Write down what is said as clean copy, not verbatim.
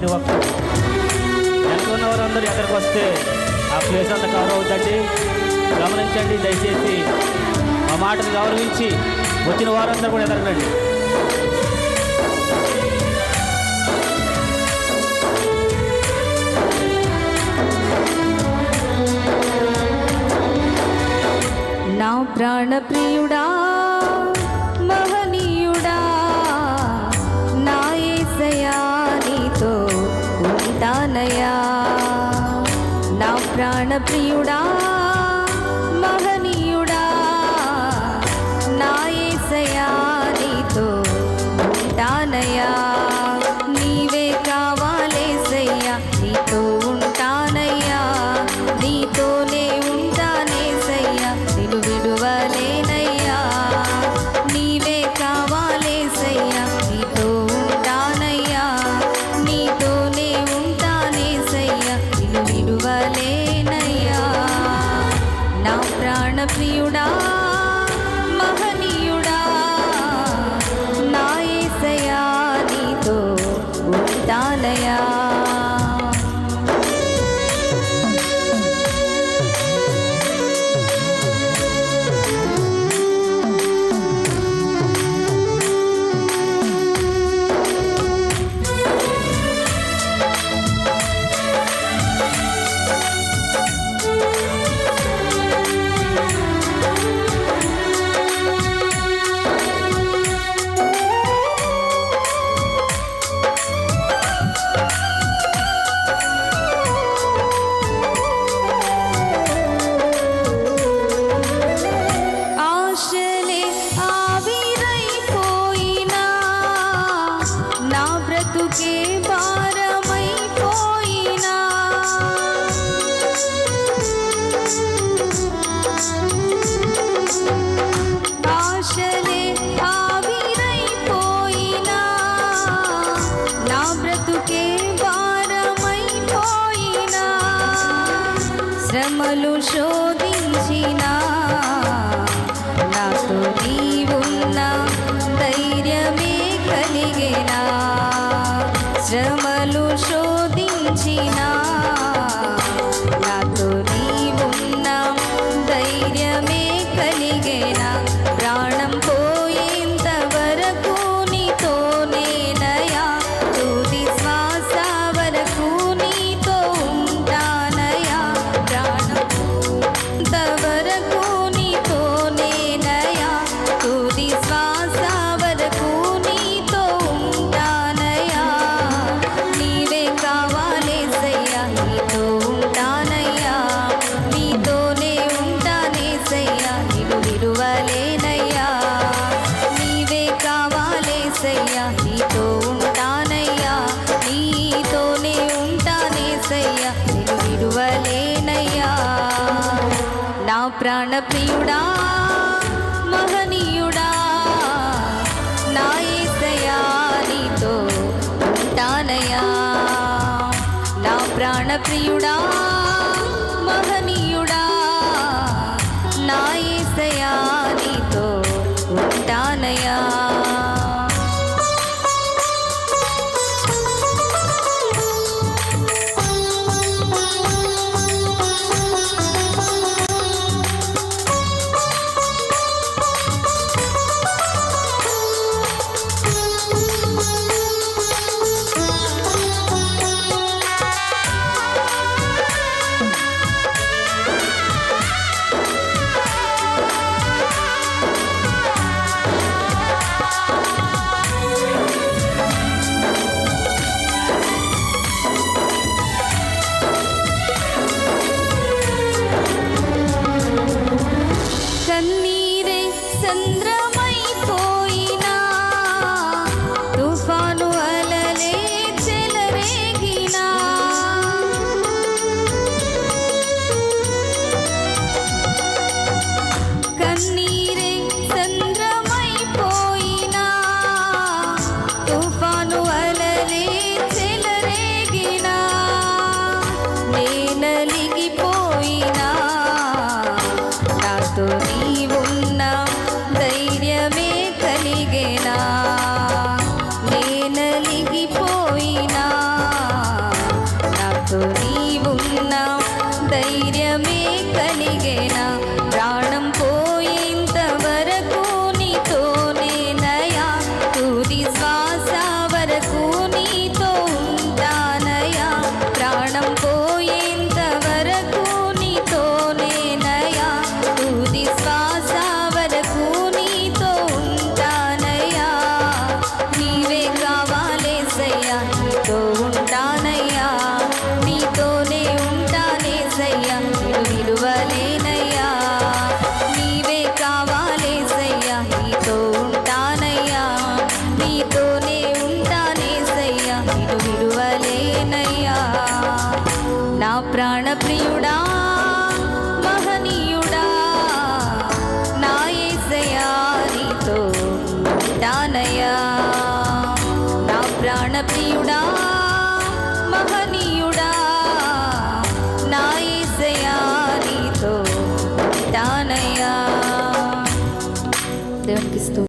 ప్రతి ఒక్కరు వెనుకున్న వారందరూ ఎక్కడికి వస్తే ఆ ప్లేస్ అంతా కవర్ అవుతుంది. గమనించండి దయచేసి, మా మాటను గౌరవించి వచ్చిన వారందరూ కూడా ఎదగండి. నా ప్రాణ ప్రియుడా మహనీయుడా నా యేసయ్యా నీతో ఉంటానయ్యా. నా ప్రాణ ప్రియుడా మహనీయుడా నా యేసయ్యా నీతో ఉంటానయ్యా. నీవే కావాలేసయ్యా నీతో ఉంటానయ్యా. నీతోనే ఉంటానేసయ్యా నిన్ను విడువలేనయ్యా. నీవే కావాలేసయ్యా నీతో ఉంటానయ్యా. నీతోనే ఉంటానేసయ్యా నిన్ను విడువలేనయ్యా. నా ప్రాణ ప్రియుడా మహనీయుడా నా యేసయ్యా నీతో ఉంటానయ్యా. శ్రమలు శోధించిన నాతో నీవున్న ధైర్యమే కలిగేనా. శ్రమలు శోధించిన నాతో నీవున్న ధైర్యమే కలిగేనా. ప్రాణం పోయేంత వరకు నీతోనేనయా. తుది శ్వాస వరకు నీతో ఉంటానయా. ప్రాణం వరకు నీతోనేనయా. తుది శ్వాస వరకు నీతో ఉంటానయా. నీవే కావాలేసయ్యా నీతో ఉంటానయ్యా. నీతోనే ఉంటానేసయ్యా నిన్ను విడువలేనయ్యా. నీవే కావాలేసయ్యా నీతో ఉంటానయ్యా. నీతోనే ఉంటానేసయ్యా నిన్ను విడువలేనయ్యా. నా ప్రాణ ప్రియుడా మహనీయుడా నా యేసయ్యా నీతో ఉంటానయ్యా. నా ప్రాణ ప్రియుడా మహనీయుడా నా యేసయ్యా నీతో ఉంటానయ్యా. కన్నీరే సంద్రమైపోయినా తుఫాను అలలే చెలరేగినా. కన్నీరే సంద్రమైపోయినా తుఫాను అలలే చెలరేగినా. నేనలిగిపోయినా నాతో నీవున్న ధైర్యమే కలిగేనా. నేనలిగిపోయినా దేవునికి స్తోత్రం.